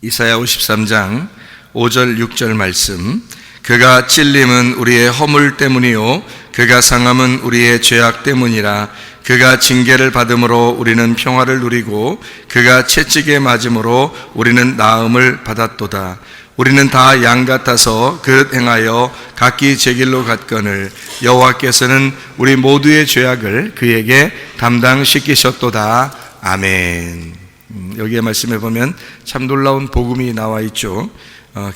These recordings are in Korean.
이사야 53장 5절 6절 말씀. 그가 찔림은 우리의 허물 때문이요 그가 상함은 우리의 죄악 때문이라. 그가 징계를 받음으로 우리는 평화를 누리고 그가 채찍에 맞음으로 우리는 나음을 받았도다. 우리는 다 양 같아서 그릇 행하여 각기 제 길로 갔거늘 여호와께서는 우리 모두의 죄악을 그에게 담당시키셨도다. 아멘. 여기에 말씀해 보면 참 놀라운 복음이 나와 있죠.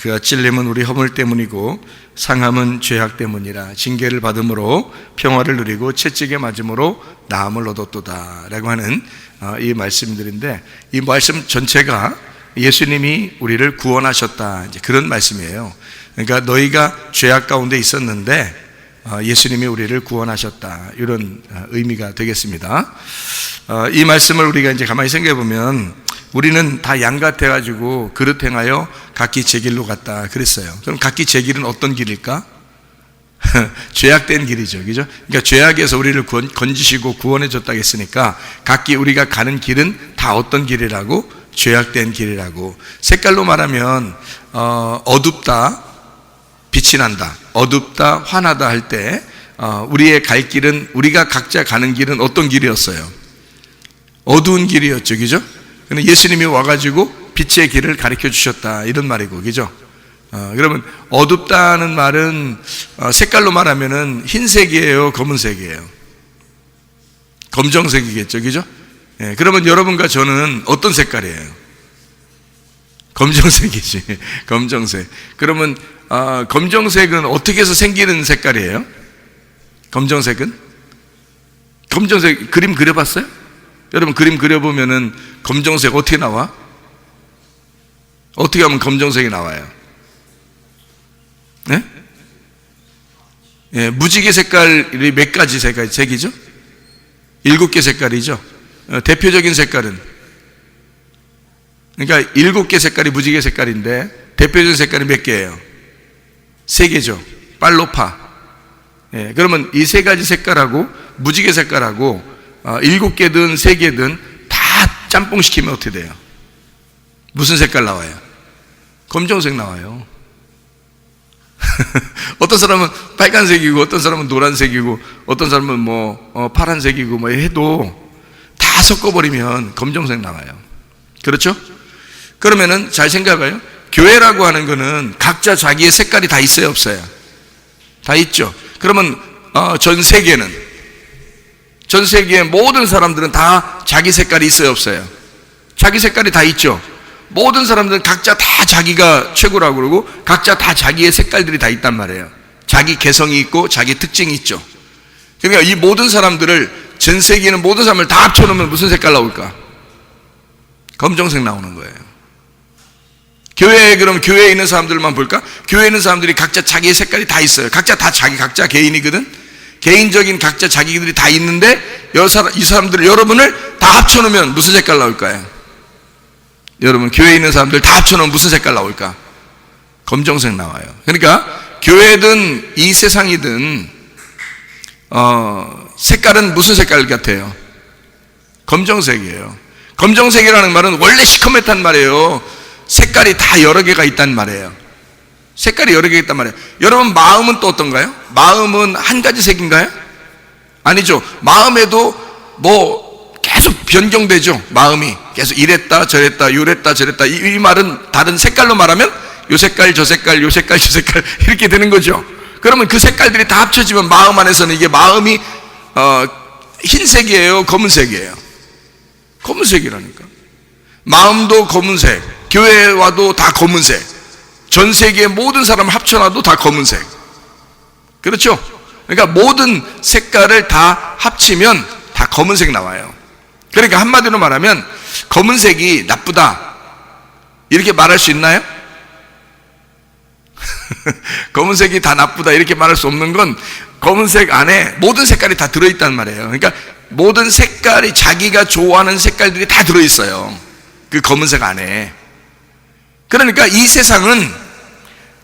그가 찔림은 우리 허물 때문이고 상함은 죄악 때문이라. 징계를 받음으로 평화를 누리고 채찍에 맞음으로 나음을 얻었도다 라고 하는 이 말씀들인데, 이 말씀 전체가 예수님이 우리를 구원하셨다, 이제 그런 말씀이에요. 그러니까 너희가 죄악 가운데 있었는데 예수님이 우리를 구원하셨다, 이런 의미가 되겠습니다. 이 말씀을 우리가 이제 가만히 생각해 보면 우리는 다 양 같아가지고 그릇 행하여 각기 제 길로 갔다 그랬어요. 그럼 각기 제 길은 어떤 길일까? 죄악된 길이죠, 그죠? 그러니까 죄악에서 우리를 건지시고 구원해 줬다고 했으니까 각기 우리가 가는 길은 다 어떤 길이라고? 죄악된 길이라고. 색깔로 말하면 어둡다, 빛이 난다, 어둡다, 환하다 할 때 우리의 갈 길은, 우리가 각자 가는 길은 어떤 길이었어요? 어두운 길이었죠, 그죠? 근데 예수님이 와가지고 빛의 길을 가르쳐 주셨다, 이런 말이고, 그죠? 그러면 어둡다는 말은 색깔로 말하면은 흰색이에요, 검은색이에요? 검정색이겠죠, 그죠? 예, 그러면 여러분과 저는 어떤 색깔이에요? 검정색이지. 검정색. 그러면 검정색은 어떻게 해서 생기는 색깔이에요? 검정색은? 검정색 그림 그려봤어요? 여러분 그림 그려보면은 검정색 어떻게 나와? 어떻게 하면 검정색이 나와요? 네? 예, 무지개 색깔이 몇 가지 색이죠? 7개 색깔이죠? 대표적인 색깔은, 그러니까 7개 색깔이 무지개 색깔인데 대표적인 색깔이 몇 개예요? 3개죠. 빨로파. 예, 그러면 이 3가지 색깔하고 무지개 색깔하고 7개든 3개든 다 짬뽕시키면 어떻게 돼요? 무슨 색깔 나와요? 검정색 나와요. 어떤 사람은 빨간색이고 어떤 사람은 노란색이고 어떤 사람은 뭐 파란색이고 뭐 해도 다 섞어버리면 검정색 나와요. 그렇죠? 그러면은 잘 생각해요. 교회라고 하는 거는 각자 자기의 색깔이 다 있어요, 없어요? 다 있죠. 그러면 전 세계의 모든 사람들은 다 자기 색깔이 있어요, 없어요? 자기 색깔이 다 있죠. 모든 사람들은 각자 다 자기가 최고라고 그러고 각자 다 자기의 색깔들이 다 있단 말이에요. 자기 개성이 있고 자기 특징이 있죠. 그러니까 이 모든 사람들을, 전 세계에 있는 모든 사람을 다 합쳐놓으면 무슨 색깔 나올까? 검정색 나오는 거예요. 그럼 교회에 있는 사람들만 볼까? 교회에 있는 사람들이 각자 자기의 색깔이 다 있어요. 각자 다 각자 개인이거든. 개인적인 각자 자기들이 다 있는데 이 사람들, 여러분을 다 합쳐놓으면 무슨 색깔 나올까요? 여러분 교회에 있는 사람들 다 합쳐놓으면 무슨 색깔 나올까? 검정색 나와요. 그러니까 교회든 이 세상이든 색깔은 무슨 색깔 같아요? 검정색이에요. 검정색이라는 말은 원래 시커멓단 말이에요. 색깔이 다 여러 개가 있단 말이에요. 색깔이 여러 개가 있단 말이에요. 여러분 마음은 또 어떤가요? 마음은 한 가지 색인가요? 아니죠. 마음에도 뭐 계속 변경되죠. 마음이 계속 이랬다 저랬다 요랬다 저랬다. 이 말은 다른 색깔로 말하면 요 색깔 저 색깔 요 색깔 저 색깔 이렇게 되는 거죠. 그러면 그 색깔들이 다 합쳐지면 마음 안에서는 이게 마음이 흰색이에요, 검은색이에요? 검은색이라니까. 마음도 검은색, 교회에 와도 다 검은색, 전 세계의 모든 사람을 합쳐놔도 다 검은색. 그렇죠? 그러니까 모든 색깔을 다 합치면 다 검은색 나와요. 그러니까 한마디로 말하면 검은색이 나쁘다 이렇게 말할 수 있나요? 검은색이 다 나쁘다 이렇게 말할 수 없는 건 검은색 안에 모든 색깔이 다 들어있단 말이에요. 그러니까 모든 색깔이 자기가 좋아하는 색깔들이 다 들어있어요, 그 검은색 안에. 그러니까 이 세상은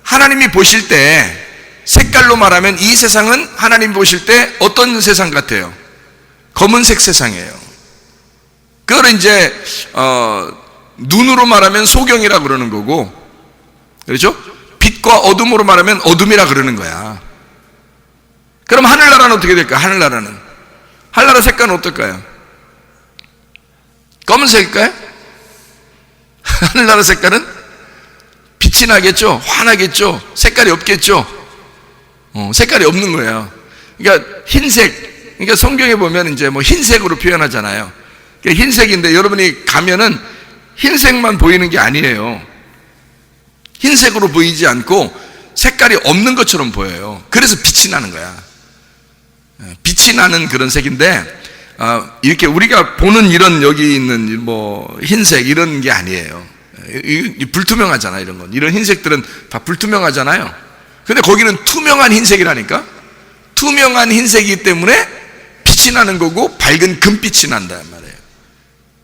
하나님이 보실 때, 색깔로 말하면 이 세상은 하나님이 보실 때 어떤 세상 같아요? 검은색 세상이에요. 그걸 이제 눈으로 말하면 소경이라 그러는 거고, 그렇죠? 빛과 어둠으로 말하면 어둠이라 그러는 거야. 그럼 하늘나라는 어떻게 될까요? 하늘나라 색깔은 어떨까요? 검은색일까요? 하늘나라 색깔은 빛이 나겠죠? 환하겠죠? 색깔이 없겠죠? 색깔이 없는 거예요. 그러니까 흰색, 그러니까 성경에 보면 이제 뭐 흰색으로 표현하잖아요. 그러니까 흰색인데 여러분이 가면은 흰색만 보이는 게 아니에요. 흰색으로 보이지 않고 색깔이 없는 것처럼 보여요. 그래서 빛이 나는 거야. 빛이 나는 그런 색인데, 이렇게 우리가 보는 이런 여기 있는 뭐 흰색 이런 게 아니에요. 불투명하잖아, 이런 건. 이런 흰색들은 다 불투명하잖아요. 근데 거기는 투명한 흰색이라니까. 투명한 흰색이기 때문에 빛이 나는 거고 밝은 금빛이 난단 말이에요.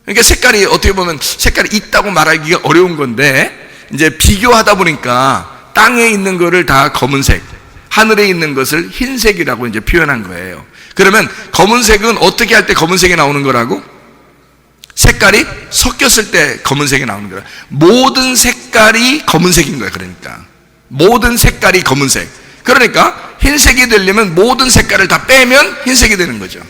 그러니까 색깔이 어떻게 보면 색깔이 있다고 말하기가 어려운 건데, 이제 비교하다 보니까 땅에 있는 거를 다 검은색, 하늘에 있는 것을 흰색이라고 이제 표현한 거예요. 그러면 검은색은 어떻게 할 때 검은색이 나오는 거라고? 색깔이 섞였을 때 검은색이 나오는 거야. 모든 색깔이 검은색인 거야. 그러니까 모든 색깔이 검은색. 그러니까 흰색이 되려면 모든 색깔을 다 빼면 흰색이 되는 거죠.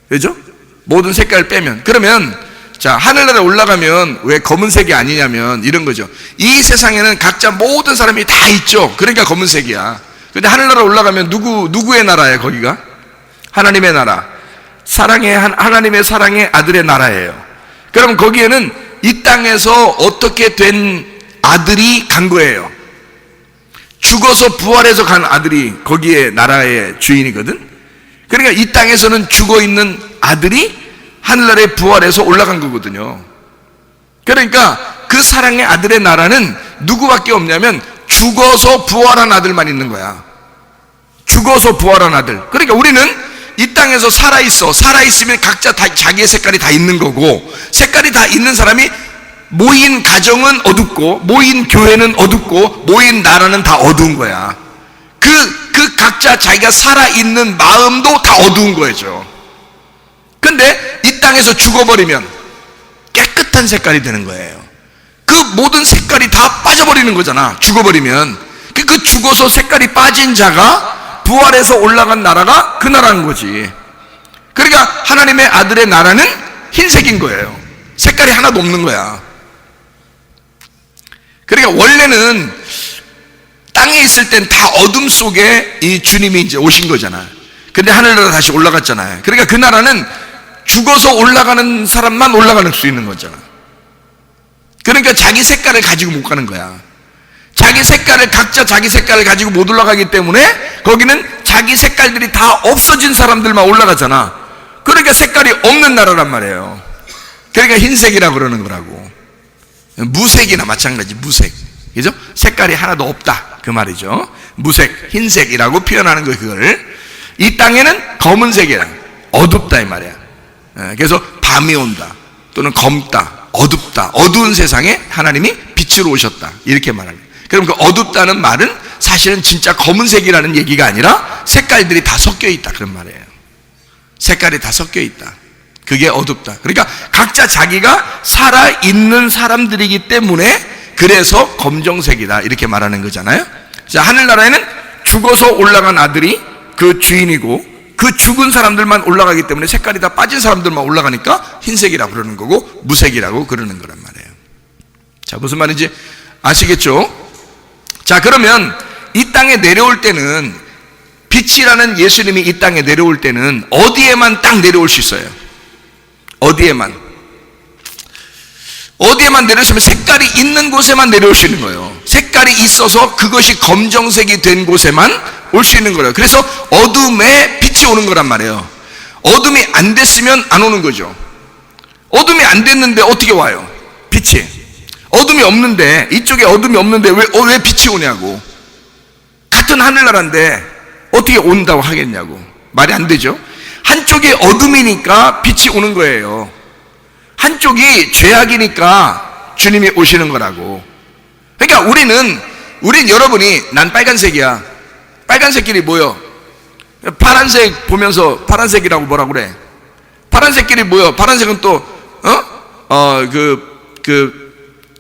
그죠? 모든 색깔을 빼면. 그러면 자, 하늘나라에 올라가면 왜 검은색이 아니냐면 이런 거죠. 이 세상에는 각자 모든 사람이 다 있죠. 그러니까 검은색이야. 근데 하늘나라 올라가면 누구의 나라예요? 거기가 하나님의 나라, 하나님의 사랑의 아들의 나라예요. 그럼 거기에는 이 땅에서 어떻게 된 아들이 간 거예요. 죽어서 부활해서 간 아들이 거기에 나라의 주인이거든. 그러니까 이 땅에서는 죽어 있는 아들이 하늘나라에 부활해서 올라간 거거든요. 그러니까 그 사랑의 아들의 나라는 누구밖에 없냐면 죽어서 부활한 아들만 있는 거야. 죽어서 부활한 아들. 그러니까 우리는 이 땅에서 살아있으면 각자 다 자기의 색깔이 다 있는 거고, 색깔이 다 있는 사람이 모인 가정은 어둡고, 모인 교회는 어둡고, 모인 나라는 다 어두운 거야. 그 각자 자기가 살아있는 마음도 다 어두운 거죠. 근데 이 땅에서 죽어버리면 깨끗한 색깔이 되는 거예요. 그 모든 색깔이 다 빠져버리는 거잖아. 죽어버리면. 그 죽어서 색깔이 빠진 자가 부활해서 올라간 나라가 그 나라인 거지. 그러니까 하나님의 아들의 나라는 흰색인 거예요. 색깔이 하나도 없는 거야. 그러니까 원래는 땅에 있을 땐 다 어둠 속에 이 주님이 이제 오신 거잖아. 근데 하늘나라 다시 올라갔잖아요. 그러니까 그 나라는 죽어서 올라가는 사람만 올라갈 수 있는 거잖아. 그러니까 자기 색깔을 가지고 못 가는 거야. 각자 자기 색깔을 가지고 못 올라가기 때문에 거기는 자기 색깔들이 다 없어진 사람들만 올라가잖아. 그러니까 색깔이 없는 나라란 말이에요. 그러니까 흰색이라고 그러는 거라고. 무색이나 마찬가지, 무색. 그죠? 색깔이 하나도 없다. 그 말이죠. 무색, 흰색이라고 표현하는 거예요, 그걸. 이 땅에는 검은색이라, 어둡다, 이 말이야. 그래서 밤이 온다. 또는 검다, 어둡다. 어두운 세상에 하나님이 빛으로 오셨다. 이렇게 말합니다. 그럼 그 어둡다는 말은 사실은 진짜 검은색이라는 얘기가 아니라 색깔들이 다 섞여 있다. 그런 말이에요. 색깔이 다 섞여 있다. 그게 어둡다. 그러니까 각자 자기가 살아있는 사람들이기 때문에 그래서 검정색이다. 이렇게 말하는 거잖아요. 자, 하늘나라에는 죽어서 올라간 아들이 그 주인이고 그 죽은 사람들만 올라가기 때문에 색깔이 다 빠진 사람들만 올라가니까 흰색이라고 그러는 거고 무색이라고 그러는 거란 말이에요. 자, 무슨 말인지 아시겠죠? 자, 그러면 이 땅에 내려올 때는 빛이라는 예수님이 이 땅에 내려올 때는 어디에만 딱 내려올 수 있어요? 어디에만 내려오시면 색깔이 있는 곳에만 내려올 수 있는 거예요. 색깔이 있어서 그것이 검정색이 된 곳에만 올 수 있는 거예요. 그래서 어둠에 빛이 오는 거란 말이에요. 어둠이 안 됐으면 안 오는 거죠. 어둠이 안 됐는데 어떻게 와요? 빛이. 어둠이 없는데, 이쪽에 어둠이 없는데 왜 빛이 오냐고. 같은 하늘나라인데 어떻게 온다고 하겠냐고. 말이 안 되죠. 한쪽이 어둠이니까 빛이 오는 거예요. 한쪽이 죄악이니까 주님이 오시는 거라고. 그러니까 우린 여러분이 난 빨간색이야. 빨간색끼리 모여. 파란색 보면서 파란색이라고 뭐라 그래. 파란색끼리 모여. 파란색은 또 그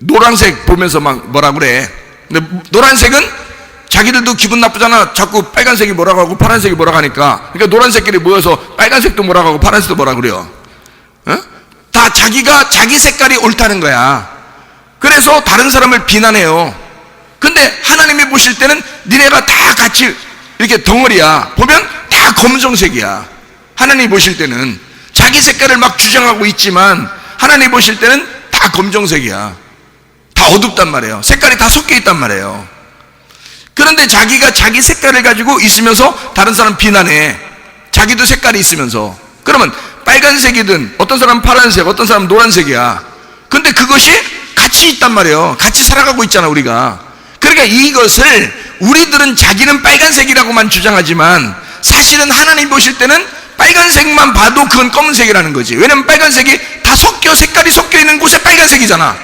노란색 보면서 막 뭐라 그래. 근데 노란색은 자기들도 기분 나쁘잖아. 자꾸 빨간색이 뭐라고 하고 파란색이 뭐라고 하니까. 그러니까 노란색끼리 모여서 빨간색도 뭐라고 하고 파란색도 뭐라고 그래요. 다 자기가 자기 색깔이 옳다는 거야. 그래서 다른 사람을 비난해요. 근데 하나님이 보실 때는 니네가 다 같이 이렇게 덩어리야. 보면 다 검정색이야. 하나님이 보실 때는 자기 색깔을 막 주장하고 있지만 하나님이 보실 때는 다 검정색이야. 다 어둡단 말이에요. 색깔이 다 섞여 있단 말이에요. 그런데 자기가 자기 색깔을 가지고 있으면서 다른 사람 비난해. 자기도 색깔이 있으면서. 그러면 빨간색이든 어떤 사람은 파란색, 어떤 사람은 노란색이야. 근데 그것이 같이 있단 말이에요. 같이 살아가고 있잖아, 우리가. 그러니까 이것을 우리들은 자기는 빨간색이라고만 주장하지만 사실은 하나님 보실 때는 빨간색만 봐도 그건 검은색이라는 거지. 왜냐면 빨간색이 다 색깔이 섞여 있는 곳에 빨간색이잖아.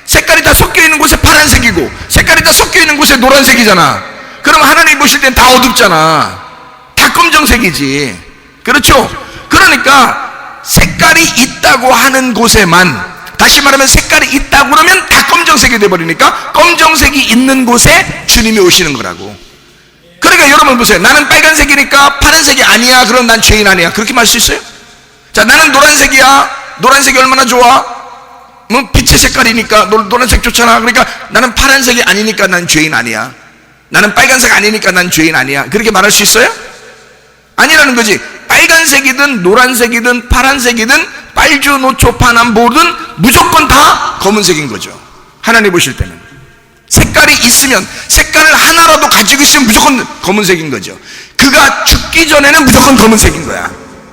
색깔이 다 섞여 있는 곳에 파란색이고 색깔이 다 섞여 있는 곳에 노란색이잖아. 그럼 하나님 보실 땐 다 어둡잖아. 다 검정색이지. 그렇죠? 그러니까 색깔이 있다고 하는 곳에만, 다시 말하면 색깔이 있다고 그러면 다 검정색이 돼버리니까 검정색이 있는 곳에 주님이 오시는 거라고. 그러니까 여러분 보세요. 나는 빨간색이니까 파란색이 아니야. 그럼 난 죄인 아니야. 그렇게 말할 수 있어요? 자, 나는 노란색이야. 노란색이 얼마나 좋아? 뭐 빛의 색깔이니까 노란색 좋잖아. 그러니까 나는 파란색이 아니니까 난 죄인 아니야. 나는 빨간색 아니니까 난 죄인 아니야. 그렇게 말할 수 있어요? 아니라는 거지. 빨간색이든 노란색이든 파란색이든 빨주 노초 파남보든 무조건 다 검은색인 거죠. 하나님 보실 때는 색깔이 있으면, 색깔을 하나라도 가지고 있으면 무조건 검은색인 거죠. 그가 죽기 전에는 무조건 검은색인 거야.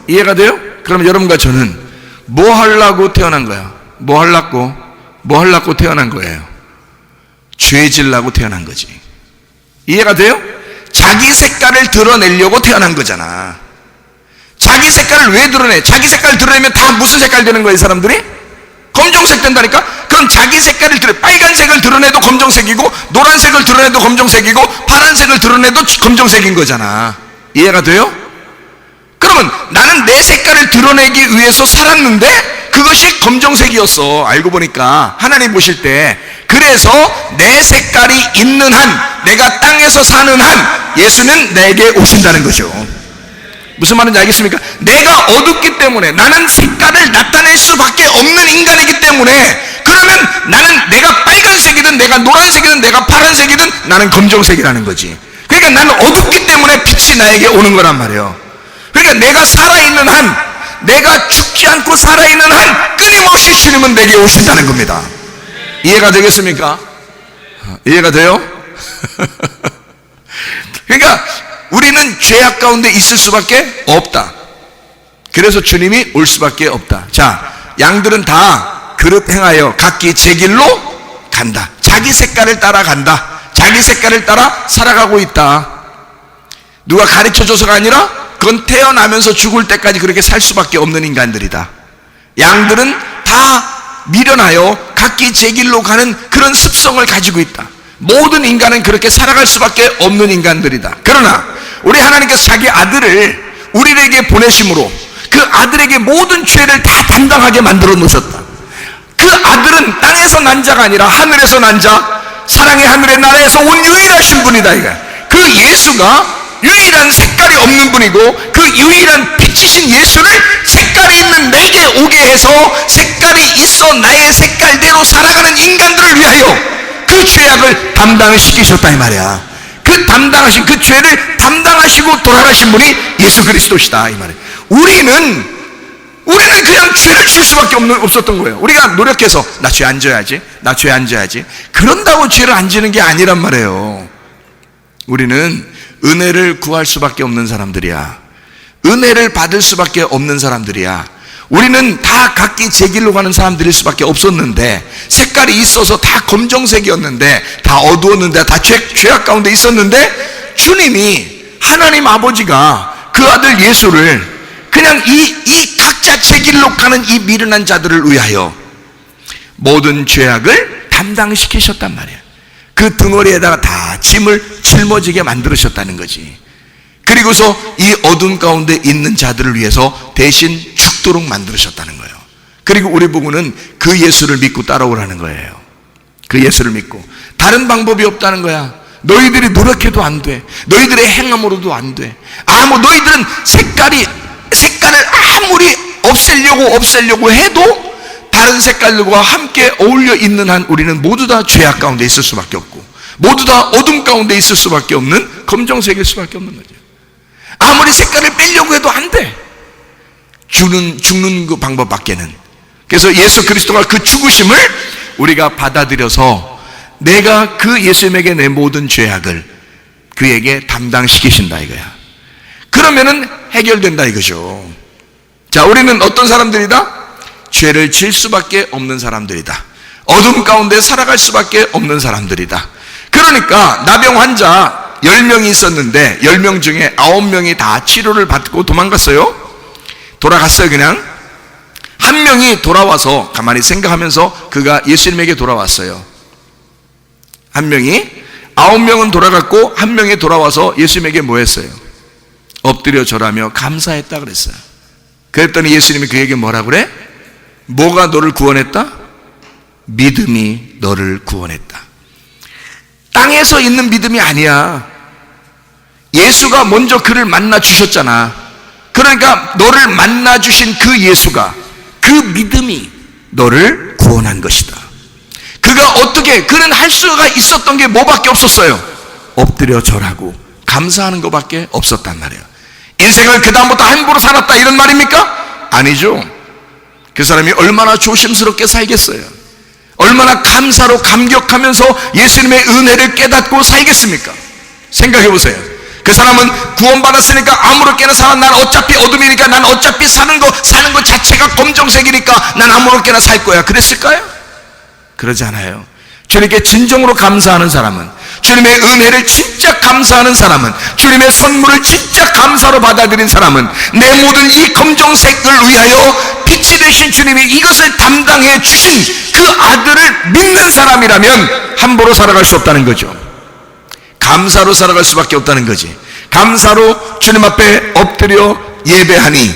이해가 돼요? 그럼 여러분과 저는 뭐 하려고 태어난 거야? 뭐 하려고 태어난 거예요? 죄 지으려고 태어난 거지. 이해가 돼요? 자기 색깔을 드러내려고 태어난 거잖아. 자기 색깔을 왜 드러내? 자기 색깔을 드러내면 다 무슨 색깔 되는 거예요, 사람들이? 검정색 된다니까? 그럼 자기 색깔을 빨간색을 드러내도 검정색이고, 노란색을 드러내도 검정색이고, 파란색을 드러내도 검정색인 거잖아. 이해가 돼요? 그러면 나는 내 색깔을 드러내기 위해서 살았는데 그것이 검정색이었어. 알고 보니까 하나님 보실 때. 그래서 내 색깔이 있는 한, 내가 땅에서 사는 한 예수는 내게 오신다는 거죠. 무슨 말인지 알겠습니까? 내가 어둡기 때문에, 나는 색깔을 나타낼 수밖에 없는 인간이기 때문에, 그러면 나는 내가 빨간색이든 내가 노란색이든 내가 파란색이든 나는 검정색이라는 거지. 그러니까 나는 어둡기 때문에 빛이 나에게 오는 거란 말이에요. 그러니까 내가 살아있는 한, 내가 죽지 않고 살아있는 한 끊임없이 주님은 내게 오신다는 겁니다. 이해가 되겠습니까? 이해가 돼요? 그러니까 우리는 죄악 가운데 있을 수밖에 없다. 그래서 주님이 올 수밖에 없다. 자, 양들은 다 그릇 행하여 각기 제 길로 간다. 자기 색깔을 따라 간다. 자기 색깔을 따라 살아가고 있다. 누가 가르쳐줘서가 아니라 그건 태어나면서 죽을 때까지 그렇게 살 수밖에 없는 인간들이다. 양들은 다 미련하여 각기 제 길로 가는 그런 습성을 가지고 있다. 모든 인간은 그렇게 살아갈 수밖에 없는 인간들이다. 그러나 우리 하나님께서 자기 아들을 우리에게 보내심으로 그 아들에게 모든 죄를 다 담당하게 만들어 놓으셨다. 그 아들은 땅에서 난 자가 아니라 하늘에서 난 자, 사랑의 하늘의 나라에서 온 유일하신 분이다. 이거야. 그 예수가 유일한 색깔이 없는 분이고, 그 유일한 빛이신 예수를 색깔이 있는 내게 오게 해서 색깔이 있어 나의 색깔대로 살아가는 인간들을 위하여 그 죄악을 담당시키셨다 이 말이야. 그 담당하신, 그 죄를 담당하시고 돌아가신 분이 예수 그리스도시다 이 말이야. 우리는 그냥 죄를 질 수밖에 없었던 거예요. 우리가 노력해서 나 죄 안 져야지, 나 죄 안 져야지, 그런다고 죄를 안 지는 게 아니란 말이에요. 우리는 은혜를 구할 수밖에 없는 사람들이야. 은혜를 받을 수밖에 없는 사람들이야. 우리는 다 각기 제 길로 가는 사람들일 수밖에 없었는데, 색깔이 있어서 다 검정색이었는데, 다 어두웠는데, 다 죄악 가운데 있었는데, 주님이, 하나님 아버지가 그 아들 예수를 그냥 이 각자 제 길로 가는 이 미련한 자들을 위하여 모든 죄악을 담당시키셨단 말이야. 그 등허리에다가 다 짐을 짊어지게 만들으셨다는 거지. 그리고서 이 어둠 가운데 있는 자들을 위해서 대신 죽도록 만들으셨다는 거예요. 그리고 우리 보고는 그 예수를 믿고 따라오라는 거예요. 그 예수를 믿고. 다른 방법이 없다는 거야. 너희들이 노력해도 안 돼. 너희들의 행함으로도 안 돼. 너희들은 색깔을 아무리 없애려고 해도 다른 색깔들과 함께 어울려 있는 한 우리는 모두 다 죄악 가운데 있을 수밖에 없고, 모두 다 어둠 가운데 있을 수밖에 없는 검정색일 수밖에 없는 거죠. 아무리 색깔을 빼려고 해도 안 돼. 죽는 그 방법밖에는. 그래서 예수 그리스도가 그 죽으심을 우리가 받아들여서 내가 그 예수님에게 내 모든 죄악을 그에게 담당시키신다 이거야. 그러면은 해결된다 이거죠. 자, 우리는 어떤 사람들이다? 죄를 질 수밖에 없는 사람들이다. 어둠 가운데 살아갈 수밖에 없는 사람들이다. 그러니까 나병 환자 10명이 있었는데 10명 중에 9명이 다 치료를 받고 도망갔어요. 돌아갔어요. 그냥 한 명이 돌아와서 가만히 생각하면서 그가 예수님에게 돌아왔어요. 한 명이, 9명은 돌아갔고 한 명이 돌아와서 예수님에게 뭐 했어요? 엎드려 절하며 감사했다 그랬어요. 그랬더니 예수님이 그에게 뭐라 그래? 뭐가 너를 구원했다? 믿음이 너를 구원했다. 땅에서 있는 믿음이 아니야. 예수가 먼저 그를 만나 주셨잖아. 그러니까 너를 만나 주신 그 예수가, 그 믿음이 너를 구원한 것이다. 그는 할 수가 있었던 게 뭐밖에 없었어요? 엎드려 절하고 감사하는 것밖에 없었단 말이에요. 인생을 그 다음부터 함부로 살았다 이런 말입니까? 아니죠. 그 사람이 얼마나 조심스럽게 살겠어요? 얼마나 감사로 감격하면서 예수님의 은혜를 깨닫고 살겠습니까? 생각해 보세요. 그 사람은 구원받았으니까 아무렇게나 살아. 난 어차피 어둠이니까, 난 어차피 사는 거 자체가 검정색이니까 난 아무렇게나 살 거야. 그랬을까요? 그러지 않아요. 주님께 진정으로 감사하는 사람은, 주님의 은혜를 진짜 감사하는 사람은, 주님의 선물을 진짜 감사로 받아들인 사람은 내 모든 이 검정색을 위하여 빛이 되신 주님이 이것을 담당해 주신 그 아들을 믿는 사람이라면 함부로 살아갈 수 없다는 거죠. 감사로 살아갈 수밖에 없다는 거지. 감사로 주님 앞에 엎드려 예배하니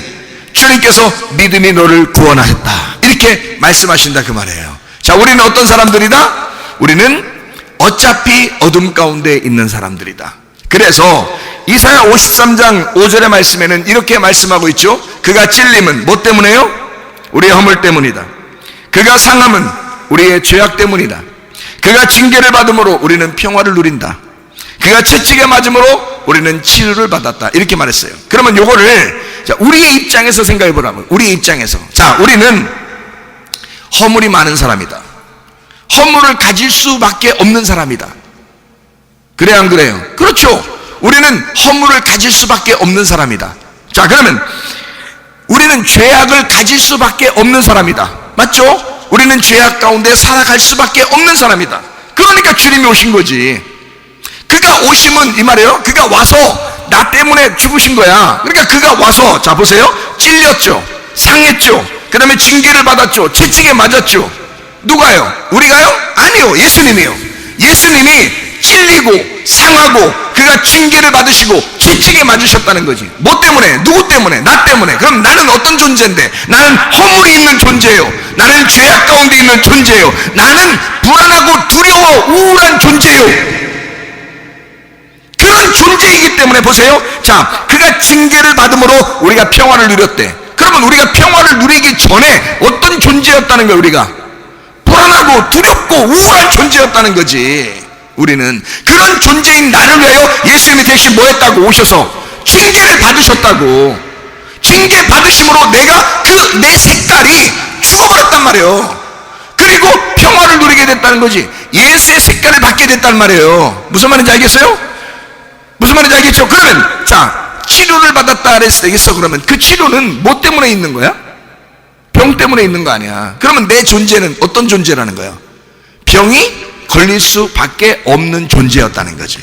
주님께서 믿음이 너를 구원하셨다 이렇게 말씀하신다 그 말이에요. 자, 우리는 어떤 사람들이다? 우리는 어차피 어둠 가운데 있는 사람들이다. 그래서 이사야 53장 5절의 말씀에는 이렇게 말씀하고 있죠. 그가 찔림은 뭐 때문에요? 우리의 허물 때문이다. 그가 상함은 우리의 죄악 때문이다. 그가 징계를 받음으로 우리는 평화를 누린다. 그가 채찍에 맞음으로 우리는 치료를 받았다 이렇게 말했어요. 그러면 요거를 우리의 입장에서 생각해 보라고요. 우리의 입장에서. 자, 우리는 허물이 많은 사람이다. 허물을 가질 수밖에 없는 사람이다. 그래 안 그래요? 그렇죠. 우리는 허물을 가질 수밖에 없는 사람이다. 자, 그러면 우리는 죄악을 가질 수밖에 없는 사람이다. 맞죠? 우리는 죄악 가운데 살아갈 수밖에 없는 사람이다. 그러니까 주님이 오신 거지. 그가 오심은 이 말이에요. 그가 와서 나 때문에 죽으신 거야. 그러니까 그가 와서, 자 보세요, 찔렸죠, 상했죠, 그 다음에 징계를 받았죠, 채찍에 맞았죠. 누가요? 우리가요? 아니요, 예수님이요. 예수님이 찔리고 상하고 그가 징계를 받으시고 채찍에 맞으셨다는 거지. 뭐 때문에? 누구 때문에? 나 때문에. 그럼 나는 어떤 존재인데? 나는 허물이 있는 존재예요. 나는 죄악 가운데 있는 존재예요. 나는 불안하고 두려워 우울한 존재예요. 그런 존재이기 때문에 보세요. 자, 그가 징계를 받음으로 우리가 평화를 누렸대. 그러면 우리가 평화를 누리기 전에 어떤 존재였다는 거예요? 우리가 불안하고 두렵고 우울한 존재였다는 거지. 우리는 그런 존재인 나를 위하여 예수님이 대신 뭐 했다고? 오셔서 징계를 받으셨다고. 징계 받으심으로 내가 내 색깔이 죽어버렸단 말이에요. 그리고 평화를 누리게 됐다는 거지. 예수의 색깔을 받게 됐단 말이에요. 무슨 말인지 알겠어요? 무슨 말인지 알겠죠? 그러면 자, 치료를 받았다 그랬어. 그러면 그 치료는 뭐 때문에 있는 거야? 병 때문에 있는 거 아니야. 그러면 내 존재는 어떤 존재라는 거야? 병이 걸릴 수밖에 없는 존재였다는 거죠.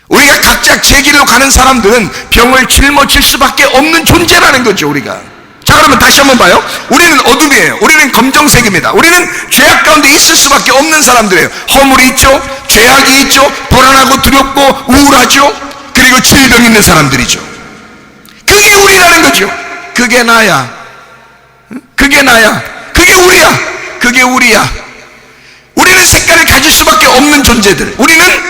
우리가 각자 제 길로 가는 사람들은 병을 짊어질 수밖에 없는 존재라는 거죠. 우리가. 자, 그러면 다시 한번 봐요. 우리는 어둠이에요. 우리는 검정색입니다. 우리는 죄악 가운데 있을 수밖에 없는 사람들이에요. 허물이 있죠, 죄악이 있죠, 불안하고 두렵고 우울하죠, 그리고 질병 있는 사람들이죠. 그게 우리라는 거죠. 그게 나야. 그게 그게 나야, 그게 우리야, 그게 우리야. 우리는 색깔을 가질 수밖에 없는 존재들. 우리는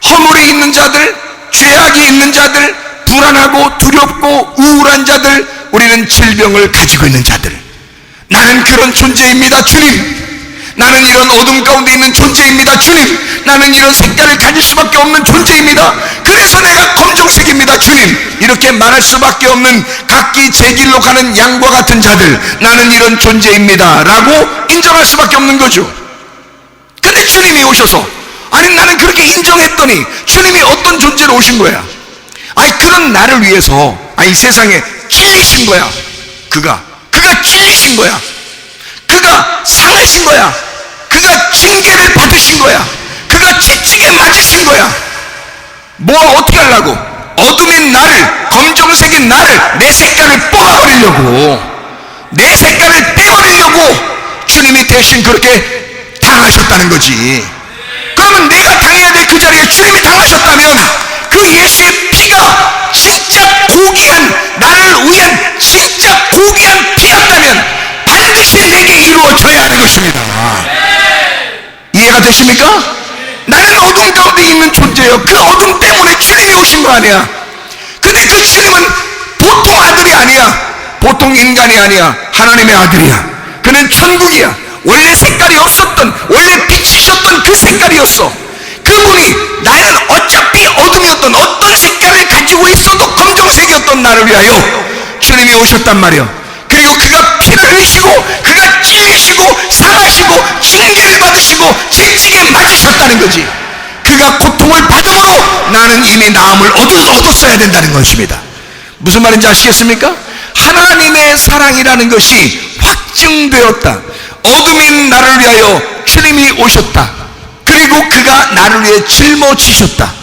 허물이 있는 자들, 죄악이 있는 자들, 불안하고 두렵고 우울한 자들, 우리는 질병을 가지고 있는 자들. 나는 그런 존재입니다, 주님. 나는 이런 어둠 가운데 있는 존재입니다, 주님. 나는 이런 색깔을 가질 수밖에 없는 존재입니다. 그래서 내가 검정색입니다, 주님. 이렇게 말할 수밖에 없는 각기 제 길로 가는 양과 같은 자들, 나는 이런 존재입니다 라고 인정할 수밖에 없는 거죠. 근데 주님이 오셔서, 아니 나는 그렇게 인정했더니 주님이 어떤 존재로 오신 거야? 아니 그런 나를 위해서, 아니 세상에 찔리신 거야. 그가 찔리신 거야. 그가 상하신 거야. 그가 징계를 받으신 거야. 그가 채찍에 맞으신 거야. 뭐 어떻게 하려고? 어둠인 나를, 검정색인 나를, 내 색깔을 뽑아버리려고, 내 색깔을 빼버리려고 주님이 대신 그렇게 당하셨다는 거지. 그러면 내가 당해야 될 그 자리에 주님이 당하셨다면, 그 예수의 피가 진짜 고귀한, 나를 위한 진짜 고귀한 피였다면 반드시 내게 이루어져야 하는 것입니다. 이해가 되십니까? 나는 어둠 가운데 있는 존재예요. 그 어둠 때문에 주님이 오신 거 아니야. 근데 그 주님은 보통 아들이 아니야. 보통 인간이 아니야. 하나님의 아들이야. 그는 천국이야. 원래 색깔이 없었던, 원래 빛이셨던 그 색깔이었어. 그분이 나는 어차피 어둠이었던, 어떤 색깔을 가지고 있어도 검정색이었던 나를 위하여 주님이 오셨단 말이야. 그리고 그가 피를 흘리시고, 그가 찔리시고, 상하시고, 징계를 받으시고, 채찍에 맞으셨다는 거지. 그가 고통을 받음으로 나는 이미 나음을 얻었어야 된다는 것입니다. 무슨 말인지 아시겠습니까? 하나님의 사랑이라는 것이 확증되었다. 어둠인 나를 위하여 주님이 오셨다. 그리고 그가 나를 위해 짊어지셨다.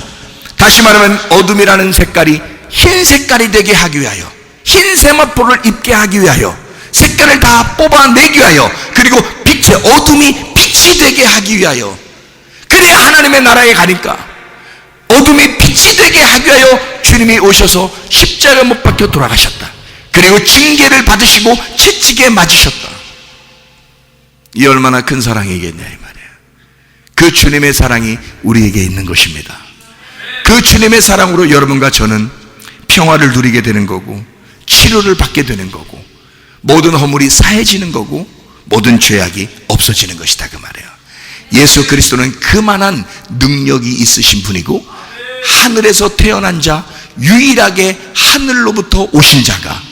다시 말하면 어둠이라는 색깔이 흰 색깔이 되게 하기 위하여, 흰 세마포를 입게 하기 위하여, 색깔을 다 뽑아내기 위하여, 그리고 빛의 어둠이 빛이 되게 하기 위하여, 그래야 하나님의 나라에 가니까 어둠이 빛이 되게 하기 위하여 주님이 오셔서 십자가 못 박혀 돌아가셨다. 그리고 징계를 받으시고 채찍에 맞으셨다. 이 얼마나 큰 사랑이겠냐 이 말이에요. 그 주님의 사랑이 우리에게 있는 것입니다. 그 주님의 사랑으로 여러분과 저는 평화를 누리게 되는 거고, 치료를 받게 되는 거고, 모든 허물이 사해지는 거고, 모든 죄악이 없어지는 것이다 그 말이에요. 예수 그리스도는 그만한 능력이 있으신 분이고, 하늘에서 태어난 자, 유일하게 하늘로부터 오신 자가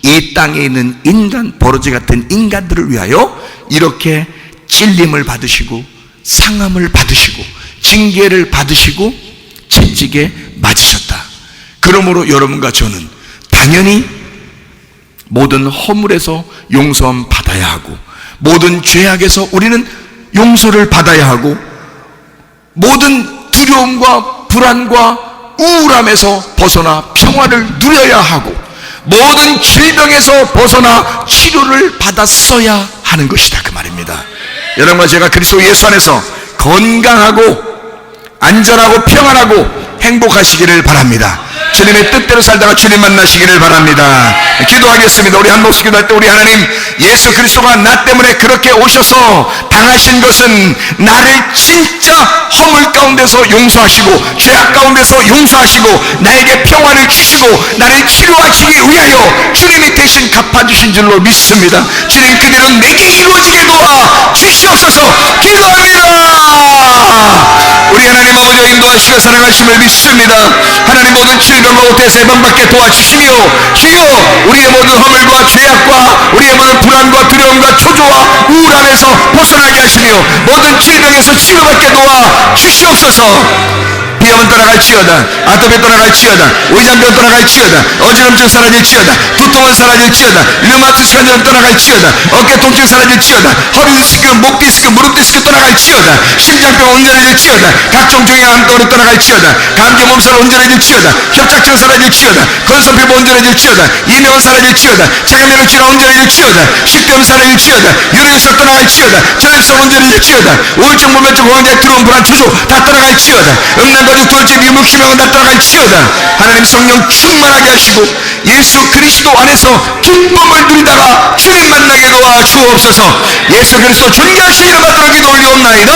이 땅에 있는 인간, 버러지 같은 인간들을 위하여 이렇게 찔림을 받으시고, 상함을 받으시고, 징계를 받으시고, 채찍에 맞으셨다. 그러므로 여러분과 저는 당연히 모든 허물에서 용서함 받아야 하고, 모든 죄악에서 우리는 용서를 받아야 하고, 모든 두려움과 불안과 우울함에서 벗어나 평화를 누려야 하고, 모든 질병에서 벗어나 치료를 받았어야 하는 것이다 그 말입니다. 여러분과 제가 그리스도 예수 안에서 건강하고 안전하고 평안하고 행복하시기를 바랍니다. 주님의 뜻대로 살다가 주님 만나시기를 바랍니다. 기도하겠습니다. 우리 한 목소리 기도할 때, 우리 하나님, 예수 그리스도가 나 때문에 그렇게 오셔서 당하신 것은 나를 진짜 허물 가운데서 용서하시고, 죄악 가운데서 용서하시고, 나에게 평화를 주시고 나를 치료하시기 위하여 주님이 대신 갚아주신 줄로 믿습니다. 주님, 그대로 내게 이루어지게 도와 주시옵소서. 기도합니다. 우리 하나님 아버지가 인도하시고 사랑하심을 믿습니다. 하나님, 모든 질병과 오태에서 해방받게 도와주시며, 주여 우리의 모든 허물과 죄악과 우리의 모든 불안과 두려움과 초조와 우울함에서 벗어나게 하시며, 모든 질병에서 치료받게 도와 주시옵소서. 비염은 떠나갈지어다, 아토피 떠나갈지어다, 위장병 떠나갈지어다, 어지럼증 사라질지어다, 두통은 사라질지어다, 류마티스 관절은 떠나갈지어다, 어깨 통증 사라질지어다, 허리 디스크, 목 디스크, 무릎 디스크 떠나갈지어다. 심장병 온전해질지어다. 각종 종양 떠로 떠나갈지어다. 감기 몸살 온전해질지어다. 협착증 사라질지어다. 건선피부 온전해질지어다. 이명은 사라질지어다. 장염이는 질환 온전해질지어다. 식도염 사라질지어다. 유리에서 떠나갈지어다. 전염성 온전해질지어다. 우울증, 불면증, 공황장, 두려움, 불안, 초조 다 떠나갈지어다. 음란거죽, 돌집, 유물, 기명은 다 떠나갈지어다. 하나님 성령 충만하게 하시고 예수 그리스도 안에서 기쁨을 누리다가 주님 만나게 도와 주옵소서. 예수 그리스도 존귀하신 이름 받들어 기도 올리옵나이다.